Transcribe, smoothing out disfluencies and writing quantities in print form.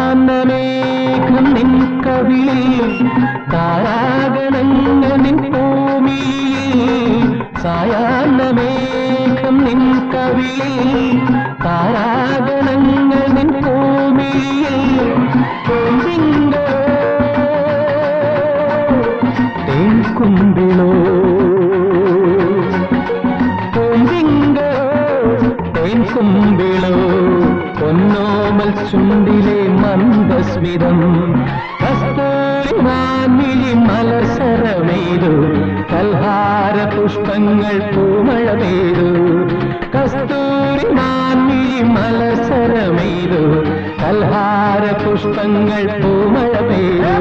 സായാഹ്നമേഘം നിൻ കവിളിൽ താരാഗണങ്ങൾ നിൻ ഭൂമിയിൽ സായാഹ്നമേഘം നിൻ കവിളിൽ താരാഗണങ്ങൾ നിൻ ഭൂമിയിൽ തേൻകുമ്പിളോ തേൻകുമ്പിളോ പൊന്നോമൽ ചുണ്ടിലെ മന്ദസ്മിതം കസ്തൂരി മാൻമിഴി മലസരമെയ്തു കൽഹാര പുഷ്പങ്ങൾ പൂമഴ പെയ്തു കസ്തൂരി മാൻമിഴി മലസരമെയ്തു കൽഹാര പുഷ്പങ്ങൾ പൂമഴ പെയ്തു